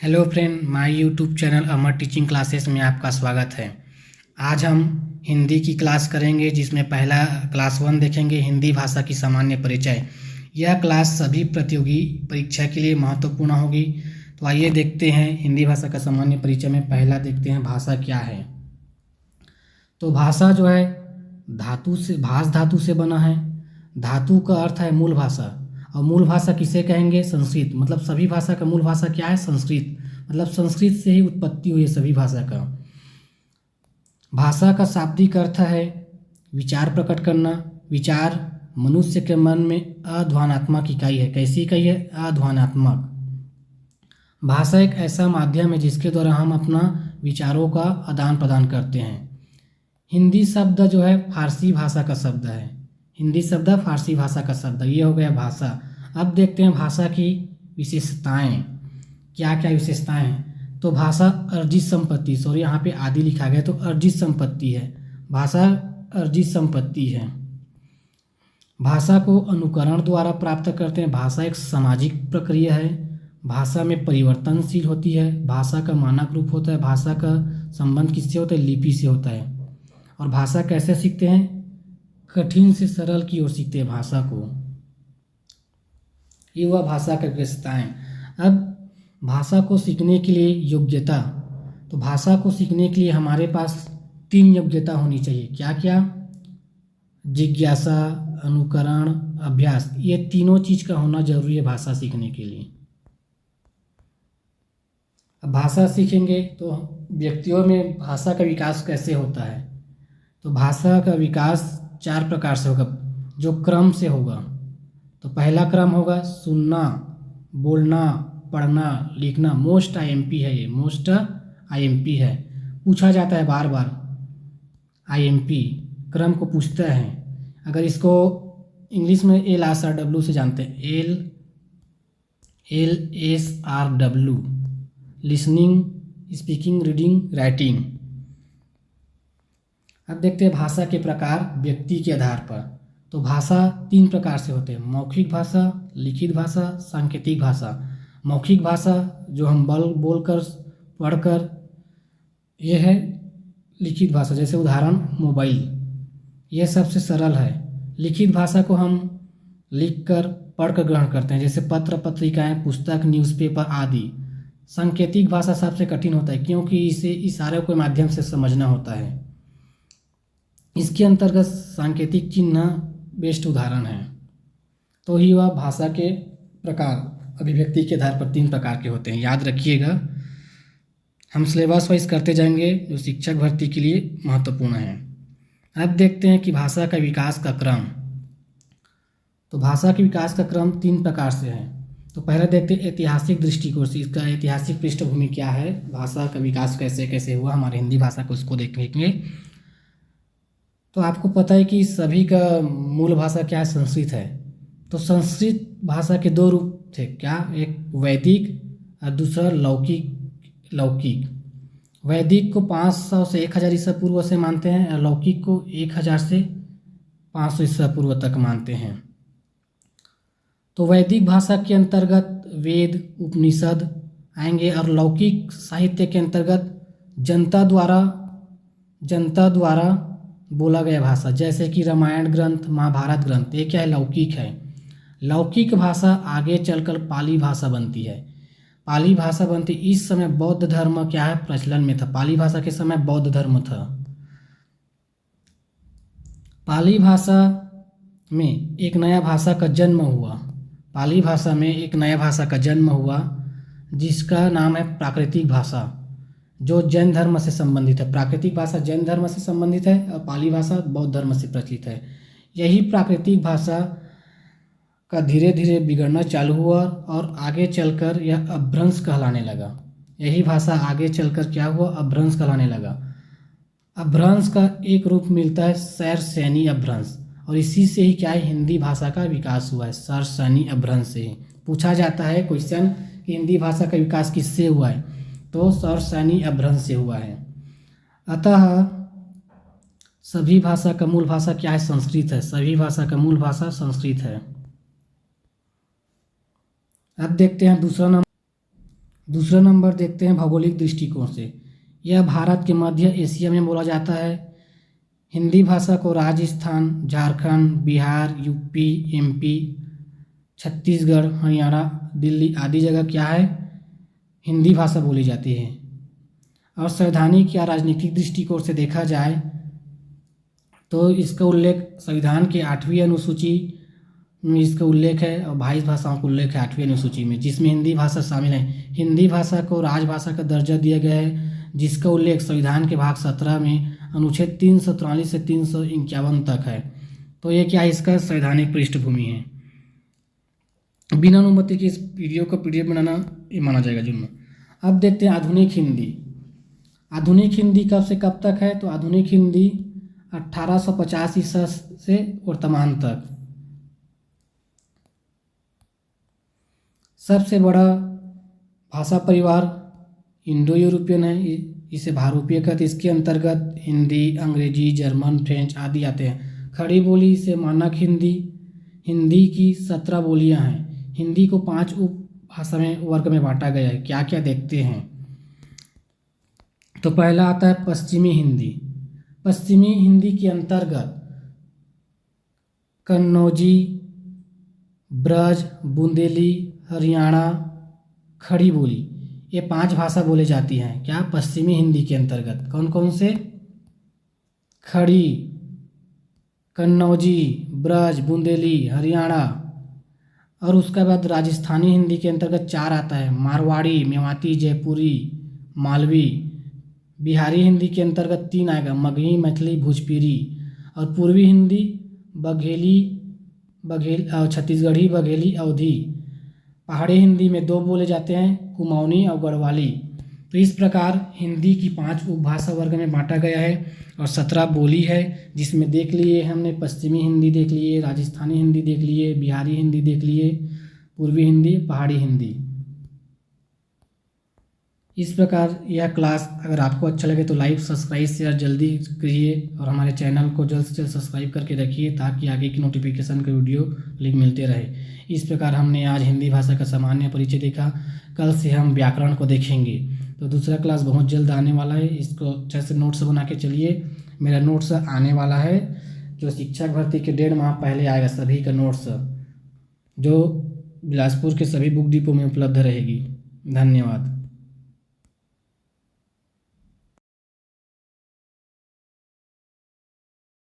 Hello friend, my YouTube channel Amar teaching classes में आपका स्वागत है। आज हम हिंदी की क्लास करेंगे, जिसमें पहला क्लास 1 देखेंगे, हिंदी भाषा की सामान्य परिचय। यह क्लास सभी प्रतियोगी परीक्षा के लिए महत्वपूर्ण होगी। तो आइए देखते हैं हिंदी भाषा का सामान्य परिचय में पहला देखते हैं भाषा क्या है। तो भाषा जो है धातु से, भाष धातु से बना है। धातु का अर्थ है मूल भाषा, और मूल भाषा किसे कहेंगे? संस्कृत। मतलब सभी भाषा का मूल भाषा क्या है? संस्कृत। मतलब संस्कृत से ही उत्पत्ति हुई है सभी भाषा का। भाषा का शाब्दिक अर्थ है विचार प्रकट करना। विचार मनुष्य के मन में अध्वन्यात्मक इकाई है। कैसी इकाई है? अध्वन्यात्मक। भाषा एक ऐसा माध्यम है जिसके द्वारा हम अपना विचारों का आदान प्रदान करते हैं। हिंदी शब्द जो है फारसी भाषा का शब्द है। हिंदी शब्द फारसी भाषा का शब्द, ये हो गया भाषा। अब देखते हैं भाषा की विशेषताएं। क्या क्या विशेषताएं हैं? तो भाषा अर्जित संपत्ति, सॉरी यहाँ पे आदि लिखा गया, तो अर्जित संपत्ति है। भाषा अर्जित संपत्ति है। भाषा को अनुकरण द्वारा प्राप्त करते हैं। भाषा एक सामाजिक प्रक्रिया है। भाषा में परिवर्तनशील होती है। भाषा का मानक रूप होता है। भाषा का संबंध किससे होता है? लिपि से होता है। और भाषा कैसे सीखते हैं? कठिन से सरल की ओर सीखते हैं भाषा को। ये हुआ भाषा की विशेषताएं। अब भाषा को सीखने के लिए योग्यता। तो भाषा को सीखने के लिए हमारे पास 3 योग्यता होनी चाहिए। क्या क्या? जिज्ञासा, अनुकरण, अभ्यास। ये तीनों चीज का होना जरूरी है भाषा सीखने के लिए। अब भाषा सीखेंगे तो व्यक्तियों में भाषा का विकास कैसे होता है? तो भाषा का विकास 4 प्रकार से होगा, जो क्रम से होगा। तो पहला क्रम होगा सुनना, बोलना, पढ़ना, लिखना। मोस्ट आईएमपी है ये, मोस्ट आईएमपी है। पूछा जाता है बार बार। आईएमपी क्रम को पूछता है। अगर इसको इंग्लिश में LSRW से जानते हैं, LSRW, listening, speaking, reading, writing. अब देखते हैं भाषा के प्रकार व्यक्ति के आधार पर। तो भाषा 3 प्रकार से होते हैं, मौखिक भाषा, लिखित भाषा, सांकेतिक भाषा। मौखिक भाषा जो हम बोलकर, पढ़कर, यह है लिखित भाषा। जैसे उदाहरण मोबाइल, यह सबसे सरल है। लिखित भाषा को हम लिखकर, पढ़कर ग्रहण करते हैं, जैसे पत्र, पत्रिकाएं, पुस्तक, न्यूज़पेपर आदि। सांकेतिक भाषा सबसे कठिन होता है, क्योंकि इसे इशारों के माध्यम से समझना होता है। इसके अंतर्गत सांकेतिक चिन्ह बेस्ट उदाहरण है। तो ही वह भाषा के प्रकार अभिव्यक्ति के आधार पर 3 प्रकार के होते हैं। याद रखिएगा, हम सिलेबस वाइज करते जाएंगे, जो शिक्षक भर्ती के लिए महत्वपूर्ण है। अब देखते हैं कि भाषा का विकास का क्रम। तो भाषा के विकास का क्रम 3 प्रकार से है। तो पहले देखते हैं ऐतिहासिक दृष्टिकोण से, इसका ऐतिहासिक पृष्ठभूमि क्या है, भाषा का विकास कैसे कैसे हुआ हमारे हिंदी भाषा को, उसको देखेंगे। तो आपको पता है कि सभी का मूल भाषा क्या है? संस्कृत है। तो संस्कृत भाषा के 2 रूप थे। क्या? एक वैदिक और दूसरा लौकिक। वैदिक को 500 से 1000 ईसा पूर्व से मानते हैं, और लौकिक को 1000 से 500 ईसा पूर्व तक मानते हैं। तो वैदिक भाषा के अंतर्गत वेद, उपनिषद आएंगे, और लौकिक साहित्य के अंतर्गत जनता द्वारा बोला गया भाषा, जैसे कि रामायण ग्रंथ, महाभारत ग्रंथ। ये क्या है? लौकिक है। लौकिक भाषा आगे चलकर पाली भाषा बनती है। पाली भाषा बनती, इस समय बौद्ध धर्म क्या है? प्रचलन में था। पाली भाषा के समय बौद्ध धर्म था। पाली भाषा में एक नया भाषा का जन्म हुआ। पाली भाषा में एक नया भाषा का जन्म हुआ, जिसका नाम है प्राकृतिक भाषा, जो जैन धर्म से संबंधित है। प्राकृतिक भाषा जैन धर्म से संबंधित है, और पाली भाषा बौद्ध धर्म से प्रचलित है। यही प्राकृतिक भाषा का धीरे धीरे बिगड़ना चालू हुआ, और आगे चलकर यह अपभ्रंश कहलाने लगा। यही भाषा आगे चलकर क्या हुआ? अपभ्रंश कहलाने लगा। अपभ्रंश का एक रूप मिलता है शैरसैनी अपभ्रंश, और इसी से ही क्या है? हिंदी भाषा का विकास हुआ है, शैरसैनी अपभ्रंश से ही। पूछा जाता है क्वेश्चन कि हिंदी भाषा का विकास किससे हुआ है? तो शैरसैनी अपभ्रंश से हुआ है। अतः सभी भाषा का मूल भाषा क्या है? संस्कृत है। सभी भाषा का मूल भाषा संस्कृत है। अब देखते हैं दूसरा नंबर, दूसरा नंबर देखते हैं भौगोलिक दृष्टिकोण से। यह भारत के मध्य एशिया में बोला जाता है। हिंदी भाषा को राजस्थान, झारखंड, बिहार, यूपी, एमपी, छत्तीसगढ़, हरियाणा, दिल्ली आदि जगह क्या है, हिंदी भाषा बोली जाती है। और संवैधानिक या राजनीतिक दृष्टिकोण से देखा जाए तो इसका उल्लेख संविधान के 8वीं अनुसूची में इसका उल्लेख है और 22 भाषाओं का उल्लेख है 8वीं अनुसूची में, जिसमें हिंदी भाषा शामिल है। हिंदी भाषा को राजभाषा का दर्जा दिया गया है, जिसका उल्लेख संविधान के भाग 17 में अनुच्छेद 343 से 351 तक है। तो ये क्या है, इसका संवैधानिक पृष्ठभूमि है। बिना अनुमति के इस वीडियो को पीडीएफ बनाना ये माना जाएगा जुर्म। अब देखते हैं आधुनिक हिंदी। आधुनिक हिंदी कब से कब तक है, तो आधुनिक हिंदी 1850 ईसा से वर्तमान तक। सबसे बड़ा भाषा परिवार इंडो यूरोपियन है, इसे भारूपीय कहते। इसके अंतर्गत हिंदी, अंग्रेजी, जर्मन, फ्रेंच आदि आते हैं। खड़ी बोली से मानक हिंदी। हिंदी की 17 बोलियां हैं। हिंदी को 5 उपभाषा में वर्ग में बांटा गया है। क्या क्या देखते हैं, तो पहला आता है पश्चिमी हिंदी। पश्चिमी हिंदी के अंतर्गत कन्नौजी, ब्रज, बुंदेली, हरियाणा, खड़ी बोली, ये 5 भाषा बोली जाती हैं। क्या, पश्चिमी हिंदी के अंतर्गत। कौन कौन से, खड़ी, कन्नौजी, ब्रज, बुंदेली, हरियाणा। और उसके बाद राजस्थानी हिंदी के अंतर्गत 4 आता है, मारवाड़ी, मेवाती, जयपुरी, मालवी। बिहारी हिंदी के अंतर्गत 3 आएगा, मगही, मैथिली, भोजपुरी। और पूर्वी हिंदी छत्तीसगढ़ी, बघेली, अवधी। पहाड़ी हिंदी में 2 बोले जाते हैं, कुमाऊनी और गढ़वाली। तो इस प्रकार हिंदी की 5 उपभाषा वर्ग में बांटा गया है और 17 बोली है, जिसमें देख लिए हमने पश्चिमी हिंदी देख लिए, राजस्थानी हिंदी देख लिए, बिहारी हिंदी देख लिए, पूर्वी हिंदी, पहाड़ी हिंदी। इस प्रकार यह क्लास अगर आपको अच्छा लगे तो लाइक, सब्सक्राइब, शेयर जल्दी करिए और हमारे चैनल को जल्द से जल्द सब्सक्राइब करके रखिए, ताकि आगे की नोटिफिकेशन के वीडियो लिंक मिलते रहे। इस प्रकार हमने आज हिंदी भाषा का सामान्य परिचय देखा। कल से हम व्याकरण को देखेंगे। तो दूसरा क्लास बहुत जल्द आने वाला है, इसको अच्छे से नोट्स बना के चलिए। मेरा नोट्स आने वाला है जो शिक्षक भर्ती के 1.5 माह पहले आएगा, सभी का नोट्स जो बिलासपुर के सभी बुक डिपो में उपलब्ध रहेगी। धन्यवाद।